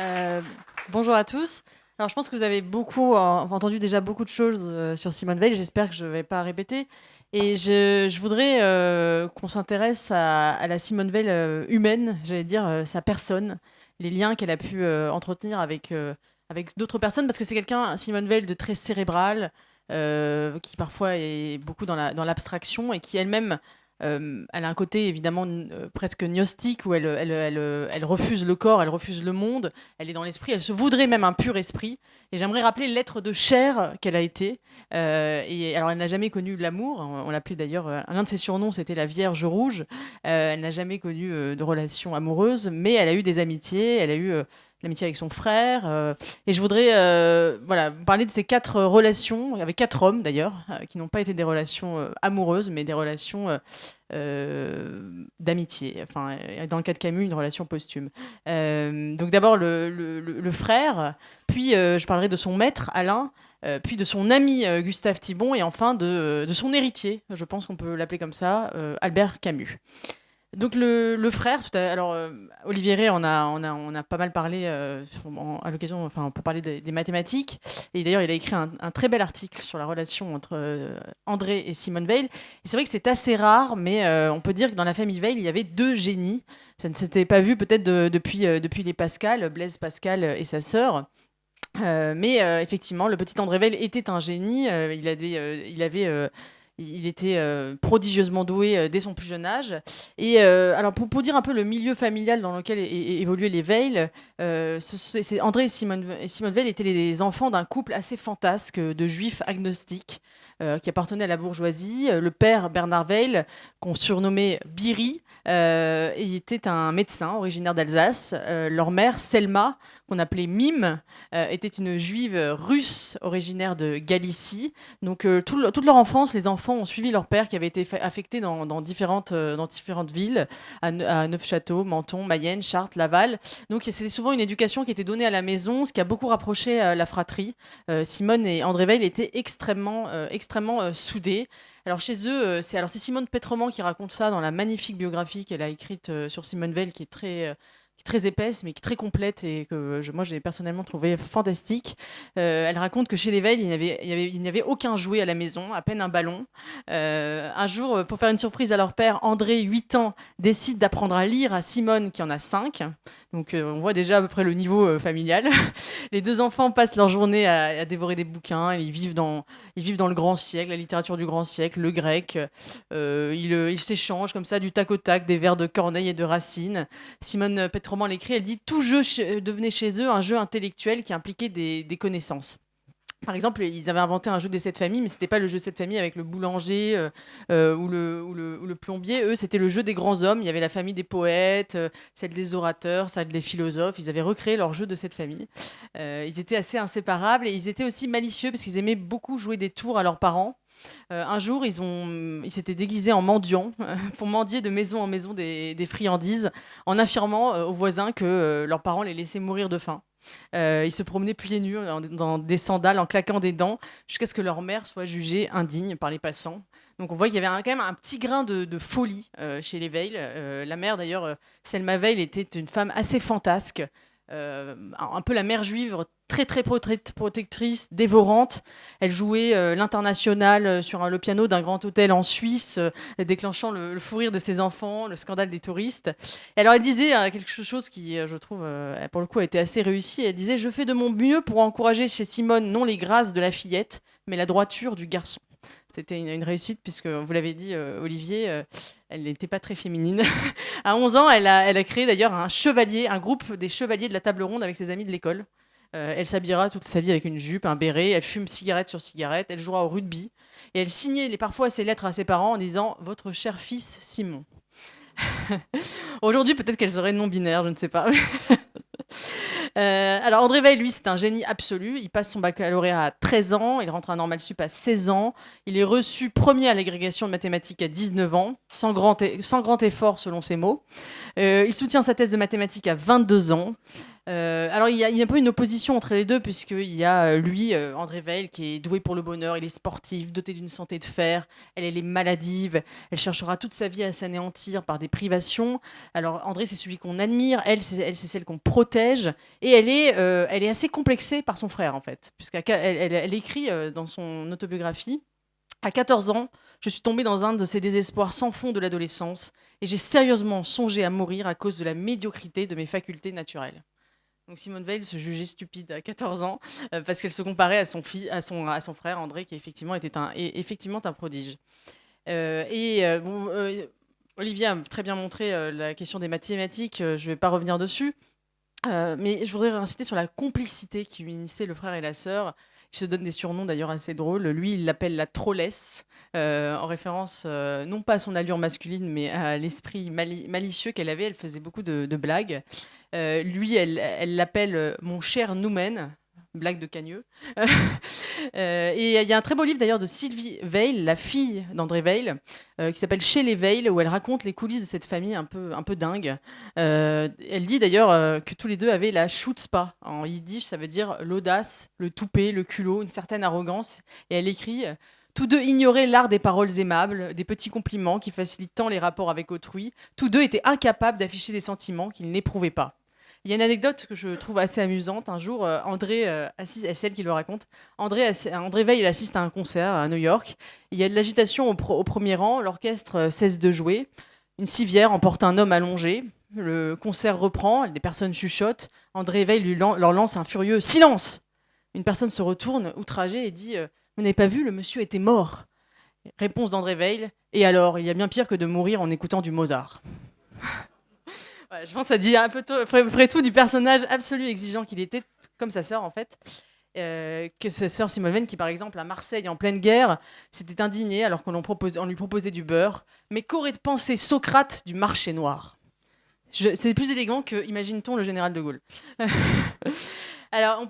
Euh, Bonjour à tous. Alors, je pense que vous avez beaucoup entendu déjà beaucoup de choses sur Simone Veil. J'espère que je ne vais pas répéter. Et je voudrais qu'on s'intéresse à la Simone Veil humaine, j'allais dire sa personne, les liens qu'elle a pu entretenir avec d'autres personnes, parce que c'est quelqu'un, Simone Veil, de très cérébral, qui parfois est beaucoup dans l'abstraction et qui elle-même elle a un côté évidemment presque gnostique où elle refuse le corps, elle refuse le monde, elle est dans l'esprit, elle se voudrait même un pur esprit. Et j'aimerais rappeler l'être de chair qu'elle a été. Et alors, elle n'a jamais connu l'amour. On l'appelait d'ailleurs, l'un de ses surnoms, c'était la Vierge Rouge. Elle n'a jamais connu de relation amoureuse, mais elle a eu des amitiés. Elle a eu l'amitié avec son frère. Et je voudrais voilà, parler de ces 4 relations, avec 4 hommes d'ailleurs, qui n'ont pas été des relations amoureuses, mais des relations d'amitié. Enfin, dans le cas de Camus, une relation posthume. Donc d'abord le frère, puis je parlerai de son maître, Alain, puis de son ami Gustave Thibon, et enfin de son héritier, je pense qu'on peut l'appeler comme ça, Albert Camus. Donc le frère, alors Olivier Rey on a pas mal parlé à l'occasion, enfin on peut parler des mathématiques, et d'ailleurs il a écrit un très bel article sur la relation entre André et Simone Veil. Et c'est vrai que c'est assez rare, mais on peut dire que dans la famille Veil il y avait 2 génies. Ça ne s'était pas vu peut-être depuis les Pascal, Blaise Pascal et sa sœur. Mais effectivement, le petit André Veil était un génie. Il était prodigieusement doué dès son plus jeune âge. Et alors, pour dire un peu le milieu familial dans lequel évoluaient les Veil, André et Simone Veil étaient les enfants d'un couple assez fantasque de juifs agnostiques qui appartenaient à la bourgeoisie. Le père, Bernard Veil, qu'on surnommait Biry, il était un médecin originaire d'Alsace. Leur mère, Selma, qu'on appelait Mime, était une juive russe originaire de Galicie. Donc toute leur enfance, les enfants ont suivi leur père qui avait été affecté dans différentes villes, à Neufchâteau, Menton, Mayenne, Chartres, Laval. Donc c'était souvent une éducation qui était donnée à la maison, ce qui a beaucoup rapproché la fratrie. Simone et André Veil étaient extrêmement soudés. Alors chez eux, c'est Simone Pétrement qui raconte ça dans la magnifique biographie qu'elle a écrite sur Simone Veil, qui est très épaisse, mais qui est très complète et que moi j'ai personnellement trouvé fantastique. Elle raconte que chez les Veil, il n'y avait aucun jouet à la maison, à peine un ballon. Un jour, pour faire une surprise à leur père, André, 8 ans, décide d'apprendre à lire à Simone, qui en a 5. Donc on voit déjà à peu près le niveau familial. Les 2 enfants passent leur journée à dévorer des bouquins. Ils vivent dans le grand siècle, la littérature du grand siècle, le grec. Ils s'échangent comme ça du tac au tac des vers de Corneille et de Racine. Simone Pétrement l'écrit, elle dit « Tout jeu devenait chez eux un jeu intellectuel qui impliquait des connaissances ». Par exemple, ils avaient inventé un jeu des 7 familles, mais c'était pas le jeu 7 familles avec le boulanger ou le plombier. Eux, c'était le jeu des grands hommes. Il y avait la famille des poètes, celle des orateurs, celle des philosophes. Ils avaient recréé leur jeu de 7 familles. Ils étaient assez inséparables et ils étaient aussi malicieux parce qu'ils aimaient beaucoup jouer des tours à leurs parents. Un jour, ils s'étaient déguisés en mendiants pour mendier de maison en maison des friandises, en affirmant aux voisins que leurs parents les laissaient mourir de faim. Ils se promenaient pieds nus dans des sandales, en claquant des dents, jusqu'à ce que leur mère soit jugée indigne par les passants. Donc on voit qu'il y avait quand même un petit grain de folie chez les Veil. La mère, d'ailleurs, Selma Veil, était une femme assez fantasque, un peu la mère juive, très protectrice, dévorante. Elle jouait l'international sur le piano d'un grand hôtel en Suisse, déclenchant le fou rire de ses enfants, le scandale des touristes. Et alors elle disait quelque chose qui, je trouve, pour le coup, a été assez réussi. Elle disait « Je fais de mon mieux pour encourager chez Simone non les grâces de la fillette, mais la droiture du garçon ». C'était une réussite, puisque vous l'avez dit, Olivier, elle n'était pas très féminine. À 11 ans, elle a créé d'ailleurs un groupe des chevaliers de la table ronde avec ses amis de l'école. Elle s'habillera toute sa vie avec une jupe, un béret, elle fume cigarette sur cigarette, elle jouera au rugby. Et elle signait parfois ses lettres à ses parents en disant « Votre cher fils Simon ». Aujourd'hui, peut-être qu'elle serait non-binaire, je ne sais pas. Alors André Veil, lui, c'est un génie absolu. Il passe son baccalauréat à 13 ans, il rentre à Normal Sup à 16 ans. Il est reçu premier à l'agrégation de mathématiques à 19 ans, sans grand effort selon ses mots. Il soutient sa thèse de mathématiques à 22 ans. Alors il y a un peu une opposition entre les deux puisqu'il y a lui, André Weil, qui est doué pour le bonheur, il est sportif, doté d'une santé de fer, elle est maladive, elle cherchera toute sa vie à s'anéantir par des privations. Alors André, c'est celui qu'on admire, c'est celle qu'on protège, et elle est assez complexée par son frère en fait, puisqu'elle écrit dans son autobiographie. À 14 ans, je suis tombée dans un de ces désespoirs sans fond de l'adolescence et j'ai sérieusement songé à mourir à cause de la médiocrité de mes facultés naturelles. Donc Simone Veil se jugeait stupide à 14 ans parce qu'elle se comparait à son frère André qui effectivement un prodige. Olivier a très bien montré la question des mathématiques, je ne vais pas revenir dessus. Mais je voudrais insister sur la complicité qui unissait le frère et la sœur. Il se donne des surnoms d'ailleurs assez drôles. Lui, il l'appelle la trollesse, en référence non pas à son allure masculine, mais à l'esprit malicieux qu'elle avait. Elle faisait beaucoup de blagues. Lui, elle l'appelle mon cher Noumen, blague de cagneux. Et il y a un très beau livre d'ailleurs de Sylvie Veil, la fille d'André Veil, qui s'appelle Chez les Veil, où elle raconte les coulisses de cette famille un peu dingue. Elle dit d'ailleurs que tous les deux avaient la chutzpah. En yiddish, ça veut dire l'audace, le toupet, le culot, une certaine arrogance. Et elle écrit tous deux ignoraient l'art des paroles aimables, des petits compliments qui facilitent tant les rapports avec autrui. Tous deux étaient incapables d'afficher des sentiments qu'ils n'éprouvaient pas. Il y a une anecdote que je trouve assez amusante. Un jour, André, c'est celle qui le raconte, André Veil il assiste à un concert à New York. Il y a de l'agitation au premier rang, l'orchestre cesse de jouer. Une civière emporte un homme allongé. Le concert reprend, des personnes chuchotent. André Veil leur lance un furieux « Silence !» Une personne se retourne, outragée, et dit « Vous n'avez pas vu, le monsieur était mort !» Réponse d'André Veil « Et alors, il y a bien pire que de mourir en écoutant du Mozart !» Ouais, je pense que ça dit un peu après tout du personnage absolu exigeant qu'il était, comme sa sœur en fait. Que sa sœur Simone Veil, qui par exemple à Marseille en pleine guerre, s'était indignée alors on lui proposait du beurre. Mais qu'aurait pensé Socrate du marché noir? C'est plus élégant que, imagine-t-on, le général de Gaulle. Alors,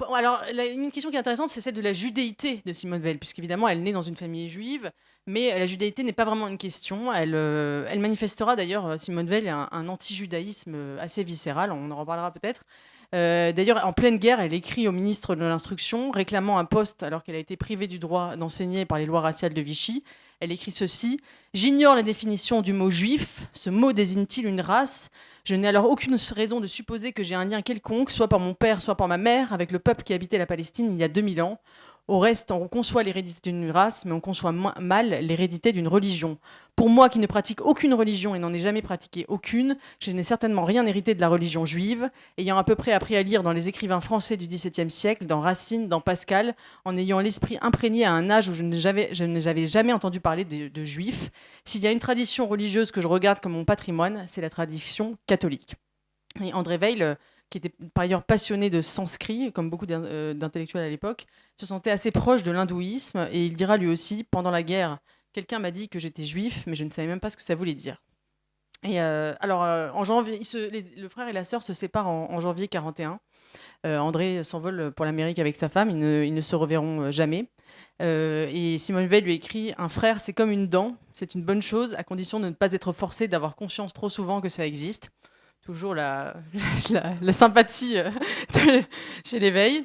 une question qui est intéressante, c'est celle de la judéité de Simone Veil, puisqu'évidemment, elle naît dans une famille juive, mais la judéité n'est pas vraiment une question. Elle manifestera d'ailleurs, Simone Veil, un anti-judaïsme assez viscéral, on en reparlera peut-être. D'ailleurs, en pleine guerre, elle écrit au ministre de l'Instruction, réclamant un poste alors qu'elle a été privée du droit d'enseigner par les lois raciales de Vichy. Elle écrit ceci: « J'ignore la définition du mot juif. Ce mot désigne-t-il une race ? Je n'ai alors aucune raison de supposer que j'ai un lien quelconque, soit par mon père, soit par ma mère, avec le peuple qui habitait la Palestine il y a 2000 ans. Au reste, on conçoit l'hérédité d'une race, mais on conçoit mal l'hérédité d'une religion. Pour moi, qui ne pratique aucune religion et n'en ai jamais pratiqué aucune, je n'ai certainement rien hérité de la religion juive, ayant à peu près appris à lire dans les écrivains français du XVIIe siècle, dans Racine, dans Pascal, en ayant l'esprit imprégné à un âge où je n'avais jamais entendu parler de juifs. S'il y a une tradition religieuse que je regarde comme mon patrimoine, c'est la tradition catholique. » Et André Veil, qui était par ailleurs passionné de sanskrit, comme beaucoup d'intellectuels à l'époque, se sentait assez proche de l'hindouisme, et il dira lui aussi, pendant la guerre, quelqu'un m'a dit que j'étais juif, mais je ne savais même pas ce que ça voulait dire. Et en janvier, le frère et la sœur se séparent en janvier 41. André s'envole pour l'Amérique avec sa femme, ils ne se reverront jamais. Et Simone Veil lui écrit: « Un frère, c'est comme une dent, c'est une bonne chose, à condition de ne pas être forcé d'avoir conscience trop souvent que ça existe. » Toujours la sympathie chez les Veil.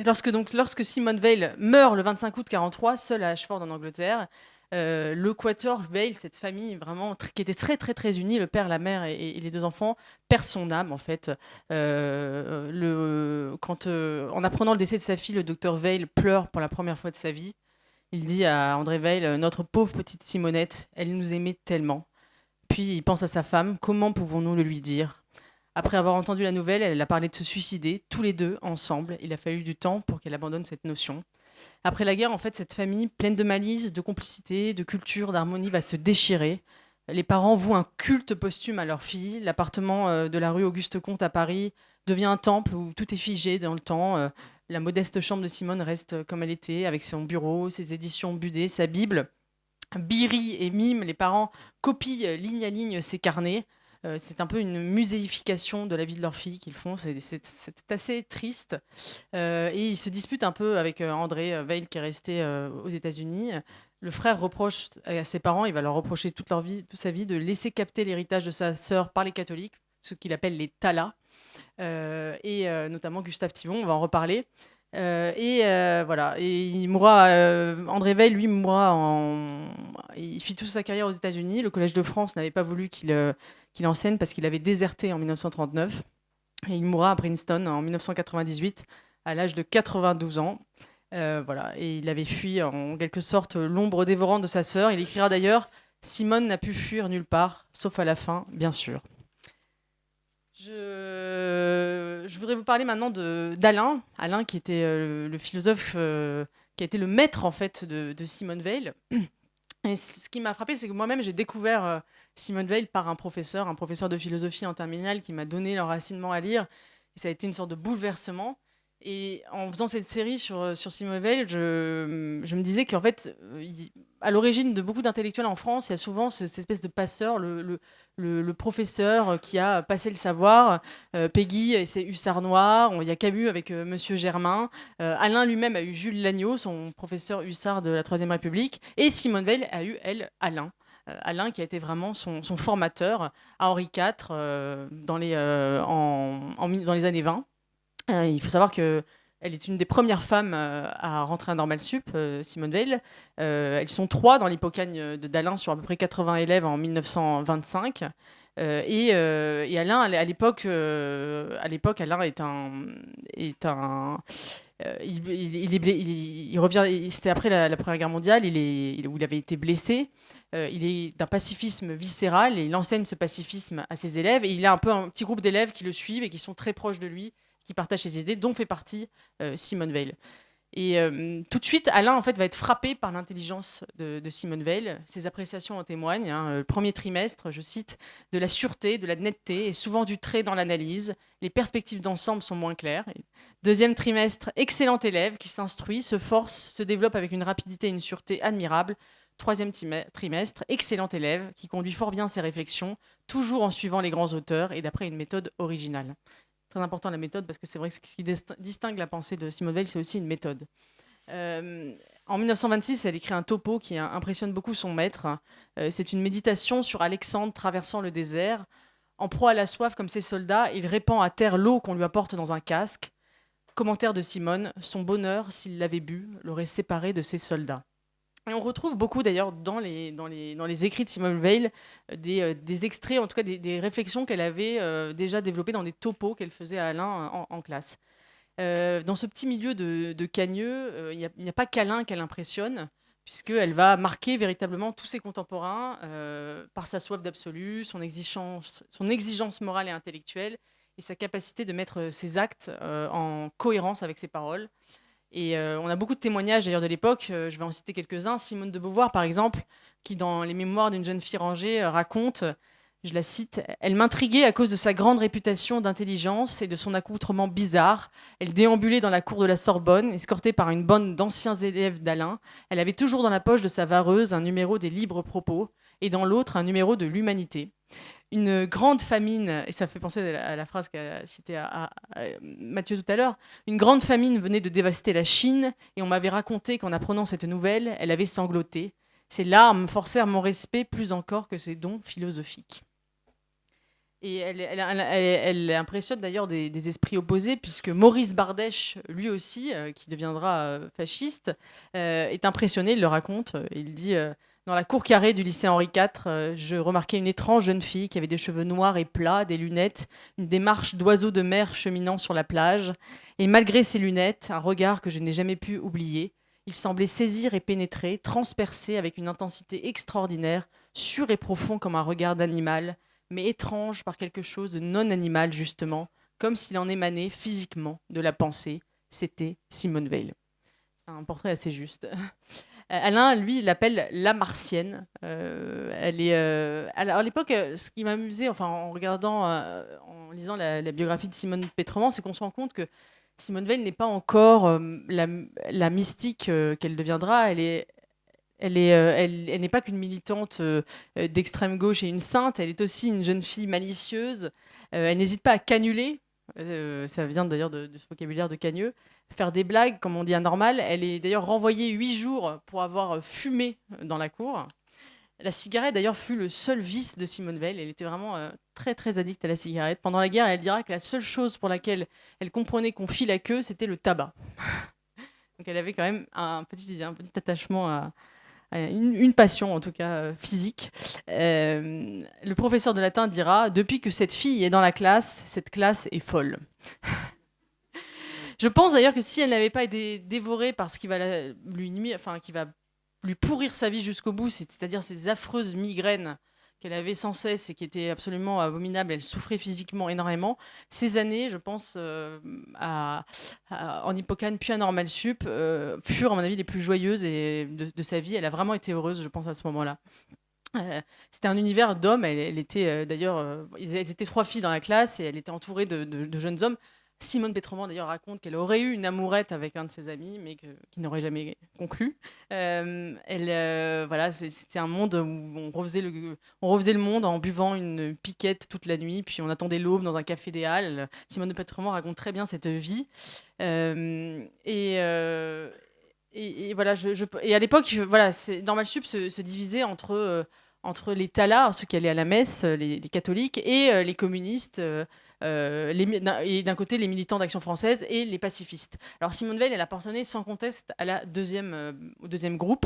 Lorsque Simone Veil meurt le 25 août 1943, seule à Ashford en Angleterre, le quatuor Veil, cette famille vraiment qui était très très très unie, le père, la mère et les deux enfants, perd son âme en fait. En apprenant le décès de sa fille, le docteur Veil pleure pour la première fois de sa vie. Il dit à André Veil: « Notre pauvre petite Simonette, elle nous aimait tellement. » Puis il pense à sa femme, comment pouvons-nous le lui dire? Après avoir entendu la nouvelle, elle a parlé de se suicider, tous les deux, ensemble. Il a fallu du temps pour qu'elle abandonne cette notion. Après la guerre, en fait, cette famille, pleine de malice, de complicité, de culture, d'harmonie, va se déchirer. Les parents vouent un culte posthume à leur fille. L'appartement de la rue Auguste-Comte à Paris devient un temple où tout est figé dans le temps. La modeste chambre de Simone reste comme elle était, avec son bureau, ses éditions budées, sa Bible. Biri et Mime, les parents, copient ligne à ligne ces carnets. C'est un peu une muséification de la vie de leur fille qu'ils font. C'est assez triste. Et ils se disputent un peu avec André Veil, qui est resté aux États-Unis. Le frère reproche à ses parents, il va leur reprocher toute sa vie, de laisser capter l'héritage de sa sœur par les catholiques. ce qu'il appelle les Talas, et notamment Gustave Thibon, on va en reparler. Voilà. Et il mourra, André Weil, lui, il fit toute sa carrière aux États-Unis. Le Collège de France n'avait pas voulu qu'il enseigne parce qu'il avait déserté en 1939. Et il mourra à Princeton en 1998, à l'âge de 92 ans. Voilà. Et il avait fui en quelque sorte l'ombre dévorante de sa sœur. Il écrira d'ailleurs: Simone n'a pu fuir nulle part, sauf à la fin, bien sûr. Je voudrais vous parler maintenant d'Alain. Alain, qui était le philosophe, qui a été le maître en fait de Simone Weil. Et ce qui m'a frappé, c'est que moi-même, j'ai découvert Simone Weil par un professeur de philosophie en terminale qui m'a donné l'enracinement à lire. Et ça a été une sorte de bouleversement. Et en faisant cette série sur Simone Weil, je me disais qu'en fait, à l'origine de beaucoup d'intellectuels en France, il y a souvent cette espèce de passeur, le professeur qui a passé le savoir, Peggy et ses hussards noirs, il y a Camus avec Monsieur Germain, Alain lui-même a eu Jules Lagneau, son professeur hussard de la Troisième République, et Simone Weil a eu, elle, Alain. Alain qui a été vraiment son formateur à Henri IV dans les années 20. Il faut savoir qu'elle est une des premières femmes à rentrer à Normal Sup, Simone Weil. Elles sont 3 dans l'hypocagne d'Alain sur à peu près 80 élèves en 1925. Et Alain, à l'époque, Alain il revient. C'était après la Première Guerre mondiale, où il avait été blessé. Il est d'un pacifisme viscéral et il enseigne ce pacifisme à ses élèves. Et il a un peu un petit groupe d'élèves qui le suivent et qui sont très proches de lui, qui partagent ses idées, dont fait partie Simone Weil. Et tout de suite, Alain en fait, va être frappé par l'intelligence de Simone Weil. Ses appréciations en témoignent. Le premier trimestre, je cite, de la sûreté, de la netteté et souvent du trait dans l'analyse. Les perspectives d'ensemble sont moins claires. Deuxième trimestre, excellent élève qui s'instruit, se force, se développe avec une rapidité et une sûreté admirables. Troisième trimestre, excellent élève qui conduit fort bien ses réflexions, toujours en suivant les grands auteurs et d'après une méthode originale. Très important la méthode, parce que c'est vrai que ce qui distingue la pensée de Simone Weil, c'est aussi une méthode. En 1926, elle écrit un topo qui impressionne beaucoup son maître. C'est une méditation sur Alexandre traversant le désert. En proie à la soif comme ses soldats, il répand à terre l'eau qu'on lui apporte dans un casque. Commentaire de Simone: son bonheur, s'il l'avait bu, l'aurait séparé de ses soldats. Et on retrouve beaucoup d'ailleurs dans les écrits de Simone Weil des extraits, en tout cas des réflexions qu'elle avait déjà développées dans des topos qu'elle faisait à Alain en classe. Dans ce petit milieu de cagneux, il n'y a pas qu'Alain qu'elle impressionne, puisqu'elle va marquer véritablement tous ses contemporains par sa soif d'absolu, son exigence morale et intellectuelle, et sa capacité de mettre ses actes en cohérence avec ses paroles. Et on a beaucoup de témoignages d'ailleurs de l'époque, je vais en citer quelques-uns. Simone de Beauvoir, par exemple, qui dans Les Mémoires d'une jeune fille rangée raconte, je la cite: « Elle m'intriguait à cause de sa grande réputation d'intelligence et de son accoutrement bizarre. Elle déambulait dans la cour de la Sorbonne, escortée par une bande d'anciens élèves d'Alain. Elle avait toujours dans la poche de sa vareuse un numéro des Libres Propos et dans l'autre un numéro de l'Humanité. Une grande famine, et ça fait penser à la phrase qu'a citée à Mathieu tout à l'heure, une grande famine venait de dévaster la Chine, et on m'avait raconté qu'en apprenant cette nouvelle, elle avait sangloté. Ses larmes forcèrent mon respect plus encore que ses dons philosophiques. » Et elle impressionne d'ailleurs des esprits opposés, puisque Maurice Bardèche, lui aussi, qui deviendra fasciste, est impressionné, il le raconte. Il dit dans la cour carrée du lycée Henri IV, je remarquais une étrange jeune fille qui avait des cheveux noirs et plats, des lunettes, une démarche d'oiseau de mer cheminant sur la plage. Et malgré ses lunettes, un regard que je n'ai jamais pu oublier. Il semblait saisir et pénétrer, transpercer avec une intensité extraordinaire, sûr et profond comme un regard d'animal, mais étrange par quelque chose de non animal justement, comme s'il en émanait physiquement de la pensée. C'était Simone Weil. C'est un portrait assez juste. Alain, lui, il l'appelle la Martienne. Alors, à l'époque, ce qui m'amusait, enfin, en lisant la biographie de Simone Pétremans, c'est qu'on se rend compte que Simone Weil n'est pas encore la mystique qu'elle deviendra. Elle n'est pas qu'une militante d'extrême gauche et une sainte, elle est aussi une jeune fille malicieuse. Elle n'hésite pas à canuler, ça vient d'ailleurs de ce vocabulaire de cagneux, faire des blagues, comme on dit anormal. Elle est d'ailleurs renvoyée 8 jours pour avoir fumé dans la cour. La cigarette d'ailleurs fut le seul vice de Simone Weil. Elle était vraiment très très addicte à la cigarette. Pendant la guerre, elle dira que la seule chose pour laquelle elle comprenait qu'on file la queue, c'était le tabac. Donc elle avait quand même un petit attachement à une passion, en tout cas physique. Le professeur de latin dira: depuis que cette fille est dans la classe, cette classe est folle. Je pense d'ailleurs que si elle n'avait pas été dévorée par ce qui va qui va lui pourrir sa vie jusqu'au bout, c'est-à-dire ces affreuses migraines qu'elle avait sans cesse et qui étaient absolument abominables, elle souffrait physiquement énormément. Ces années, je pense, en Hippocane puis à Normal Sup, furent à mon avis les plus joyeuses de sa vie. Elle a vraiment été heureuse, je pense, à ce moment-là. C'était un univers d'hommes. Elle était d'ailleurs, elles étaient 3 filles dans la classe et elle était entourée de jeunes hommes. Simone Pétrement d'ailleurs raconte qu'elle aurait eu une amourette avec un de ses amis, mais qui n'aurait jamais conclu. Voilà, c'était un monde où on refaisait le monde en buvant une piquette toute la nuit, puis on attendait l'aube dans un café des Halles. Simone Pétrement raconte très bien cette vie. Et voilà, et à l'époque, voilà, Normal Sup se divisait entre les talas, ceux qui allaient à la messe, les catholiques, et les communistes, et d'un côté les militants d'Action française et les pacifistes. Alors Simone Veil, elle appartenait sans conteste à au deuxième groupe.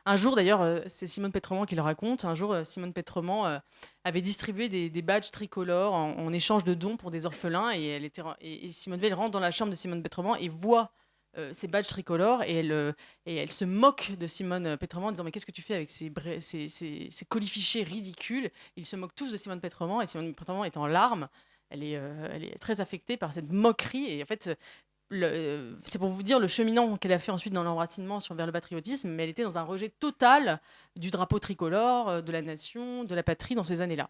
Un jour, d'ailleurs, c'est Simone Pétrement qui le raconte, un jour, Simone Pétrement avait distribué des badges tricolores en échange de dons pour des orphelins, et Simone Veil rentre dans la chambre de Simone Pétrement et voit ces badges tricolores, et elle se moque de Simone Pétrement en disant: mais qu'est-ce que tu fais avec ces colifichets ridicules? Ils se moquent tous de Simone Pétrement, et Simone Pétrement est en larmes. Elle est très affectée par cette moquerie, et en fait c'est pour vous dire le cheminant qu'elle a fait ensuite dans l'enracinement vers le patriotisme, mais elle était dans un rejet total du drapeau tricolore, de la nation, de la patrie dans ces années-là.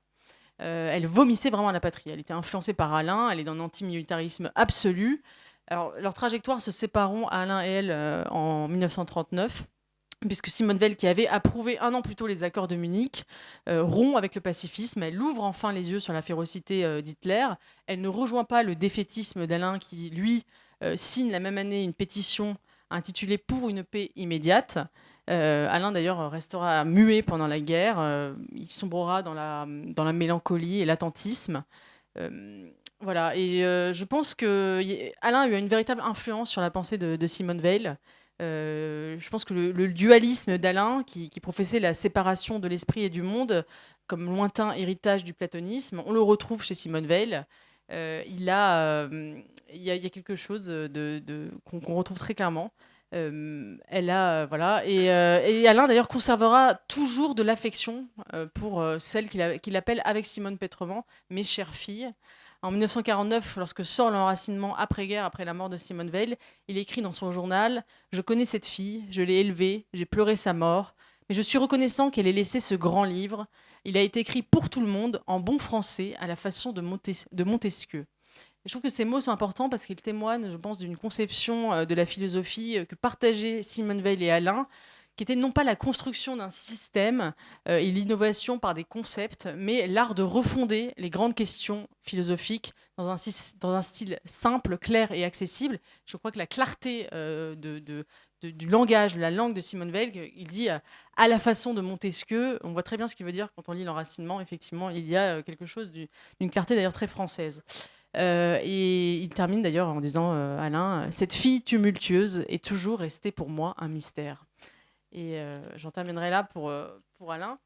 Elle vomissait vraiment la patrie. Elle était influencée par Alain, elle est dans un antimilitarisme absolu. Alors, leurs trajectoires se sépareront, Alain et elle, en 1939, puisque Simone Veil, qui avait approuvé 1 an plus tôt les accords de Munich, rompt avec le pacifisme. Elle ouvre enfin les yeux sur la férocité d'Hitler. Elle ne rejoint pas le défaitisme d'Alain, qui, lui, signe la même année une pétition intitulée Pour une paix immédiate. Alain, d'ailleurs, restera muet pendant la guerre. Il sombrera dans la mélancolie et l'attentisme. Voilà, et je pense que Alain a eu une véritable influence sur la pensée de Simone Veil. Je pense que le dualisme d'Alain, qui professait la séparation de l'esprit et du monde comme lointain héritage du platonisme, on le retrouve chez Simone Veil. Il y a quelque chose qu'on retrouve très clairement. Voilà, et Alain d'ailleurs conservera toujours de l'affection pour celle qu'il appelle avec Simone Pétrement mes chères filles. En 1949, lorsque sort l'enracinement après-guerre, après la mort de Simone Veil, il écrit dans son journal: je connais cette fille, je l'ai élevée, j'ai pleuré sa mort, mais je suis reconnaissant qu'elle ait laissé ce grand livre. Il a été écrit pour tout le monde, en bon français, à la façon de Montesquieu. Et je trouve que ces mots sont importants parce qu'ils témoignent, je pense, d'une conception de la philosophie que partageaient Simone Veil et Alain, qui était non pas la construction d'un système et l'innovation par des concepts, mais l'art de refonder les grandes questions philosophiques dans un style simple, clair et accessible. Je crois que la clarté du langage, de la langue de Simone Veil, il dit à la façon de Montesquieu, on voit très bien ce qu'il veut dire quand on lit l'enracinement. Effectivement, il y a quelque chose d'une clarté d'ailleurs très française. Et il termine d'ailleurs en disant, Alain, cette fille tumultueuse est toujours restée pour moi un mystère. Et j'en terminerai là pour Alain.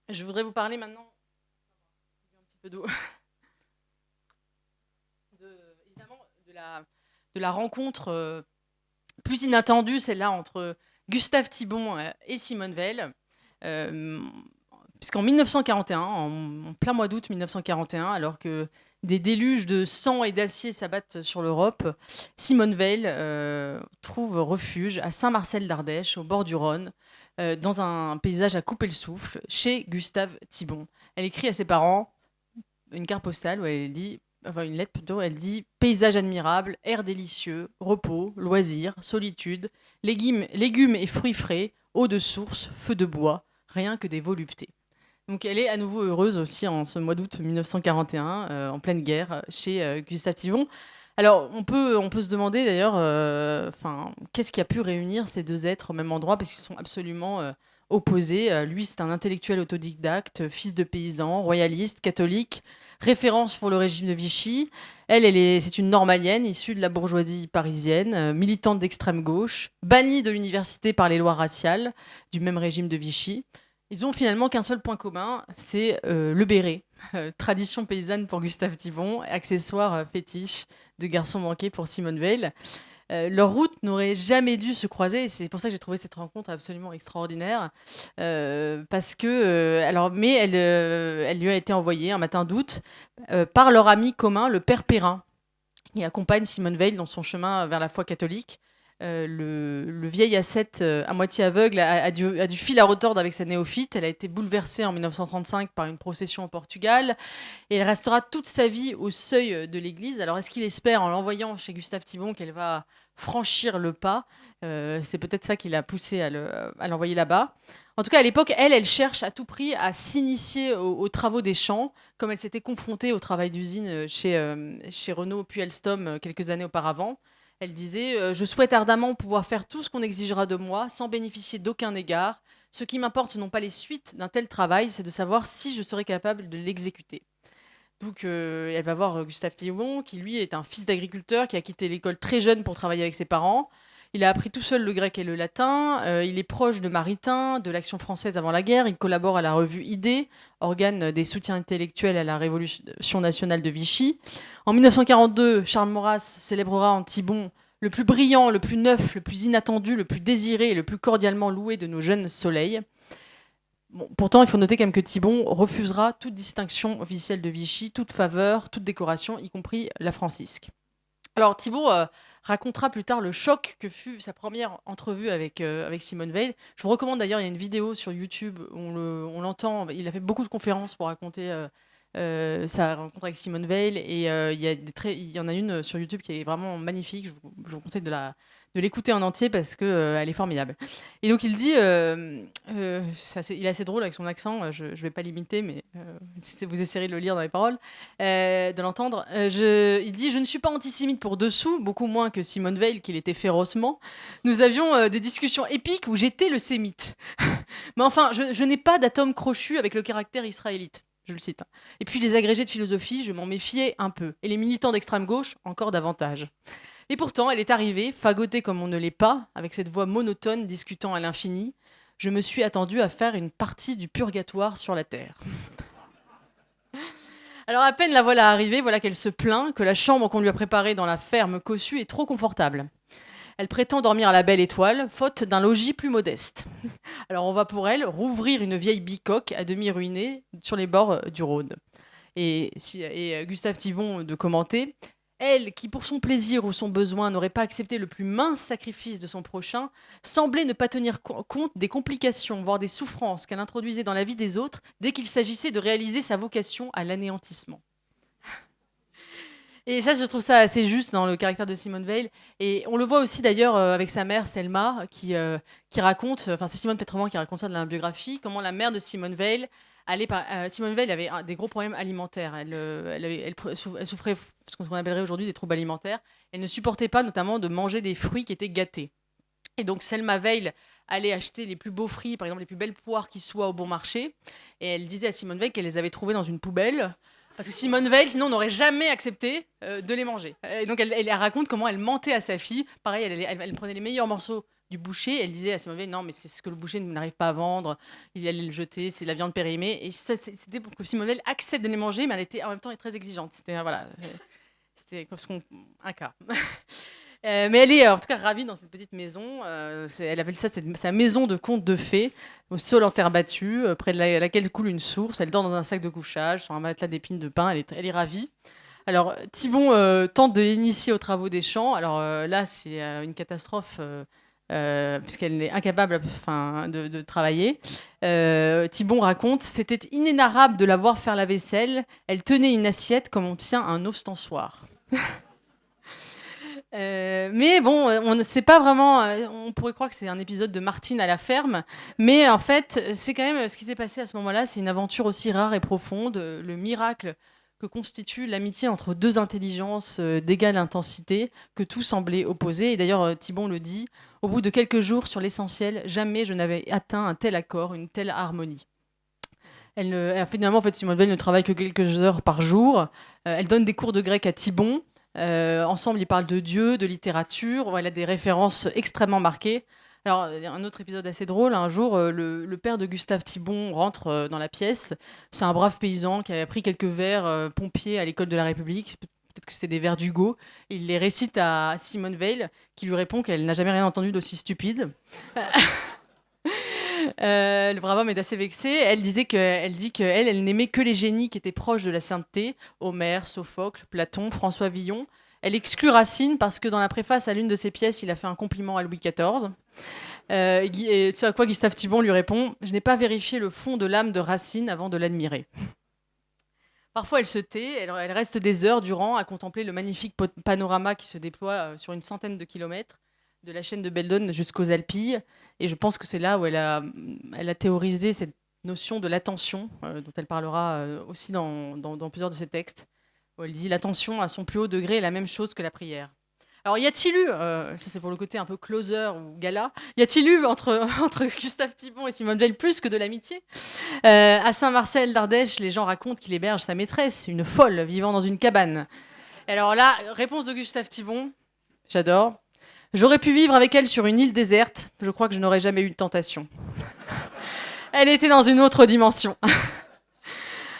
Je voudrais vous parler maintenant un petit peu d'eau. Évidemment, de la rencontre plus inattendue, celle-là, entre Gustave Thibon et Simone Veil. Puisqu'en 1941, en plein mois d'août 1941, alors que des déluges de sang et d'acier s'abattent sur l'Europe, Simone Veil trouve refuge à Saint-Marcel d'Ardèche, au bord du Rhône, dans un paysage à couper le souffle, chez Gustave Thibon. Elle écrit à ses parents une carte postale où elle dit, enfin une lettre plutôt, elle dit: paysage admirable, air délicieux, repos, loisirs, solitude, légumes et fruits frais, eau de source, feu de bois, rien que des voluptés. Donc elle est à nouveau heureuse aussi en ce mois d'août 1941, en pleine guerre, chez Gustave Thibon. Alors on peut se demander d'ailleurs, qu'est-ce qui a pu réunir ces deux êtres au même endroit, parce qu'ils sont absolument opposés. Lui, c'est un intellectuel autodidacte, fils de paysan, royaliste, catholique, référence pour le régime de Vichy. C'est une normalienne issue de la bourgeoisie parisienne, militante d'extrême gauche, bannie de l'université par les lois raciales du même régime de Vichy. Ils ont finalement qu'un seul point commun, c'est le béret. Tradition paysanne pour Gustave Thibon, accessoire fétiche de garçon manqué pour Simone Veil. Leurs routes n'auraient jamais dû se croiser, et c'est pour ça que j'ai trouvé cette rencontre absolument extraordinaire. Parce que, mais elle lui a été envoyée un matin d'août par leur ami commun, le père Perrin, qui accompagne Simone Veil dans son chemin vers la foi catholique. Le vieil ascète à moitié aveugle a du fil à retordre avec sa néophyte. Elle a été bouleversée en 1935 par une procession au Portugal et elle restera toute sa vie au seuil de l'église. Alors est-ce qu'il espère, en l'envoyant chez Gustave Thibon, qu'elle va franchir le pas? C'est peut-être ça qui l'a poussé à l'envoyer là-bas. En tout cas, à l'époque, elle cherche à tout prix à s'initier aux travaux des champs, comme elle s'était confrontée au travail d'usine chez Renault puis Alstom quelques années auparavant. Elle disait « Je souhaite ardemment pouvoir faire tout ce qu'on exigera de moi sans bénéficier d'aucun égard. Ce qui m'importe, ce n'ont pas les suites d'un tel travail, c'est de savoir si je serai capable de l'exécuter. » Donc elle va voir Gustave Thibon, qui lui est un fils d'agriculteur, qui a quitté l'école très jeune pour travailler avec ses parents. Il a appris tout seul le grec et le latin. Il est proche de Maritain, de l'Action française avant la guerre. Il collabore à la revue Idées, organe des soutiens intellectuels à la Révolution nationale de Vichy. En 1942, Charles Maurras célébrera en Thibon le plus brillant, le plus neuf, le plus inattendu, le plus désiré et le plus cordialement loué de nos jeunes soleils. Bon, pourtant, il faut noter quand même que Thibon refusera toute distinction officielle de Vichy, toute faveur, toute décoration, y compris la francisque. Alors Thibon racontera plus tard le choc que fut sa première entrevue avec Simone Veil. Je vous recommande d'ailleurs, il y a une vidéo sur YouTube où on l'entend. Il a fait beaucoup de conférences pour raconter sa rencontre avec Simone Veil. Et il y en a une sur YouTube qui est vraiment magnifique. Je vous conseille de l'écouter en entier parce qu'elle est formidable. Et donc il dit, il est assez drôle avec son accent, je ne vais pas l'imiter, mais vous essayerez de le lire dans les paroles, de l'entendre. Il dit « Je ne suis pas antisémite pour dessous, beaucoup moins que Simone Veil, qui l'était férocement. Nous avions des discussions épiques où j'étais le sémite. Mais enfin, je n'ai pas d'atome crochu avec le caractère israélite. » Je le cite. Et puis les agrégés de philosophie, je m'en méfiais un peu. Et les militants d'extrême gauche, encore davantage. Et pourtant, elle est arrivée, fagotée comme on ne l'est pas, avec cette voix monotone discutant à l'infini. Je me suis attendue à faire une partie du purgatoire sur la terre. Alors à peine la voilà arrivée, voilà qu'elle se plaint que la chambre qu'on lui a préparée dans la ferme cossue est trop confortable. Elle prétend dormir à la Belle Étoile, faute d'un logis plus modeste. Alors on va pour elle rouvrir une vieille bicoque à demi ruinée sur les bords du Rhône. Et Gustave Thibon de commenter « Elle, qui pour son plaisir ou son besoin n'aurait pas accepté le plus mince sacrifice de son prochain, semblait ne pas tenir compte des complications, voire des souffrances qu'elle introduisait dans la vie des autres dès qu'il s'agissait de réaliser sa vocation à l'anéantissement. » Et ça, je trouve ça assez juste dans le caractère de Simone Veil. Et on le voit aussi d'ailleurs avec sa mère, Selma, qui raconte, c'est Simone Pétrevant qui raconte ça dans la biographie, comment la mère de Simone Veil Simone Veil avait des gros problèmes alimentaires. Elle souffrait ce qu'on appellerait aujourd'hui des troubles alimentaires. Elle ne supportait pas notamment de manger des fruits qui étaient gâtés. Et donc Selma Veil allait acheter les plus beaux fruits, par exemple les plus belles poires qui soient au bon marché. Et elle disait à Simone Veil qu'elle les avait trouvées dans une poubelle. Parce que Simone Veil, sinon, n'aurait jamais accepté de les manger. Et donc elle raconte comment elle mentait à sa fille. Pareil, elle prenait les meilleurs morceaux du boucher. Elle disait à Simone Veil, non, mais c'est ce que le boucher n'arrive pas à vendre. Il allait le jeter, c'est de la viande périmée. Et ça, c'était pour que Simone Veil accepte de les manger, mais elle était en même temps très exigeante. C'était un cas. Mais elle est en tout cas ravie dans cette petite maison. Elle appelle ça sa maison de conte de fées, au sol en terre battue, près de laquelle coule une source. Elle dort dans un sac de couchage, sur un matelas d'épines de pin. Elle est ravie. Alors Thibon tente de l'initier aux travaux des champs. Alors là, c'est une catastrophe puisqu'elle est incapable de travailler. Thibon raconte « C'était inénarrable de la voir faire la vaisselle. Elle tenait une assiette comme on tient un ostensoir. » Mais bon, on ne sait pas vraiment. On pourrait croire que c'est un épisode de Martine à la ferme, mais en fait, c'est quand même ce qui s'est passé à ce moment-là. C'est une aventure aussi rare et profonde. Le miracle que constitue l'amitié entre deux intelligences d'égale intensité, que tout semblait opposer. Et d'ailleurs, Thibon le dit, au bout de quelques jours sur l'essentiel, jamais je n'avais atteint un tel accord, une telle harmonie. Finalement, en fait, Simone Veil ne travaille que quelques heures par jour. Elle donne des cours de grec à Thibon. Ensemble, ils parlent de Dieu, de littérature. Elle a des références extrêmement marquées. Alors, un autre épisode assez drôle, un jour, le père de Gustave Thibon rentre dans la pièce. C'est un brave paysan qui avait pris quelques vers pompiers à l'école de la République. Peut-être que c'était des vers d'Hugo. Il les récite à Simone Veil, qui lui répond qu'elle n'a jamais rien entendu d'aussi stupide. Le brave homme est assez vexé. Elle dit qu'elle, elle n'aimait que les génies qui étaient proches de la sainteté. Homère, Sophocle, Platon, François Villon. Elle exclut Racine parce que dans la préface à l'une de ses pièces, il a fait un compliment à Louis XIV. Et ce à quoi Gustave Thibon lui répond « Je n'ai pas vérifié le fond de l'âme de Racine avant de l'admirer ». Parfois, elle se tait, elle reste des heures durant à contempler le magnifique panorama qui se déploie sur une centaine de kilomètres, de la chaîne de Beldon jusqu'aux Alpilles. Et je pense que c'est là où elle a théorisé cette notion de l'attention, dont elle parlera aussi dans plusieurs de ses textes, où elle dit « L'attention à son plus haut degré est la même chose que la prière ». Alors, y a-t-il eu, ça c'est pour le côté un peu closer ou gala, y a-t-il eu entre Gustave Thibon et Simone Veil plus que de l'amitié ? À Saint-Marcel d'Ardèche, les gens racontent qu'il héberge sa maîtresse, une folle, vivant dans une cabane. Et alors là, réponse de Gustave Thibon, j'adore. J'aurais pu vivre avec elle sur une île déserte, je crois que je n'aurais jamais eu de tentation. Elle était dans une autre dimension.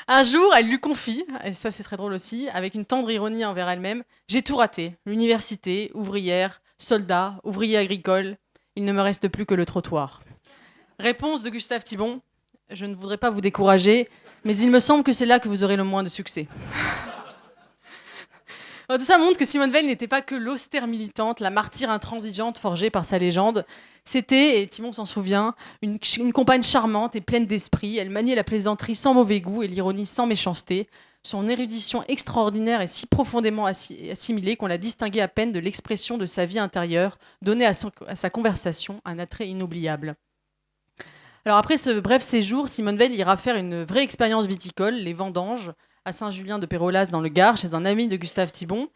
Un jour, elle lui confie, et ça c'est très drôle aussi, avec une tendre ironie envers elle-même, « J'ai tout raté, l'université, ouvrière, soldat, ouvrier agricole, il ne me reste plus que le trottoir. » Réponse de Gustave Thibon, « Je ne voudrais pas vous décourager, mais il me semble que c'est là que vous aurez le moins de succès. » Tout ça montre que Simone Veil n'était pas que l'austère militante, la martyre intransigeante forgée par sa légende. C'était, et Thibon s'en souvient, une compagne charmante et pleine d'esprit. Elle maniait la plaisanterie sans mauvais goût et l'ironie sans méchanceté. Son érudition extraordinaire est si profondément assimilée qu'on la distinguait à peine de l'expression de sa vie intérieure, donnée à sa conversation un attrait inoubliable. Alors après ce bref séjour, Simone Veil ira faire une vraie expérience viticole, les vendanges, à Saint-Julien-de-Pérolas dans le Gard, chez un ami de Gustave Thibon.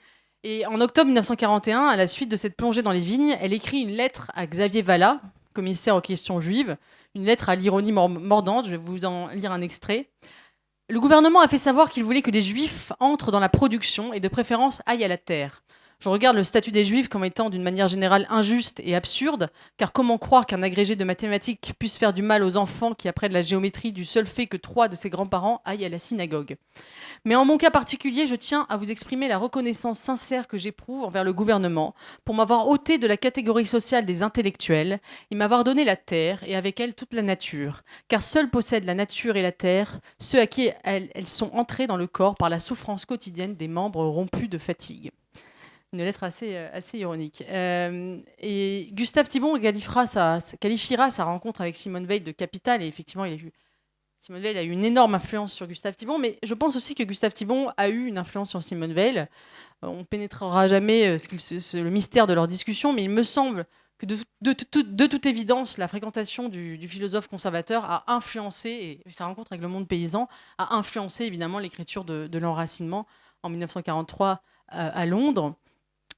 Et en octobre 1941, à la suite de cette plongée dans les vignes, elle écrit une lettre à Xavier Vallat, commissaire aux questions juives, une lettre à l'ironie mordante, je vais vous en lire un extrait. « Le gouvernement a fait savoir qu'il voulait que les juifs entrent dans la production et de préférence aillent à la terre. Je regarde le statut des juifs comme étant d'une manière générale injuste et absurde, car comment croire qu'un agrégé de mathématiques puisse faire du mal aux enfants qui apprennent la géométrie du seul fait que 3 de ses grands-parents aillent à la synagogue. Mais en mon cas particulier, je tiens à vous exprimer la reconnaissance sincère que j'éprouve envers le gouvernement pour m'avoir ôté de la catégorie sociale des intellectuels et m'avoir donné la terre et avec elle toute la nature, car seuls possèdent la nature et la terre ceux à qui elles sont entrées dans le corps par la souffrance quotidienne des membres rompus de fatigue. » Une lettre assez ironique. Et Gustave Thibon qualifiera sa rencontre avec Simone Veil de capitale. Et effectivement, Simone Veil a eu une énorme influence sur Gustave Thibon. Mais je pense aussi que Gustave Thibon a eu une influence sur Simone Veil. On ne pénétrera jamais le mystère de leur discussion. Mais il me semble que de toute évidence, la fréquentation du philosophe conservateur a influencé, et sa rencontre avec le monde paysan a influencé évidemment l'écriture de l'enracinement en 1943 à Londres.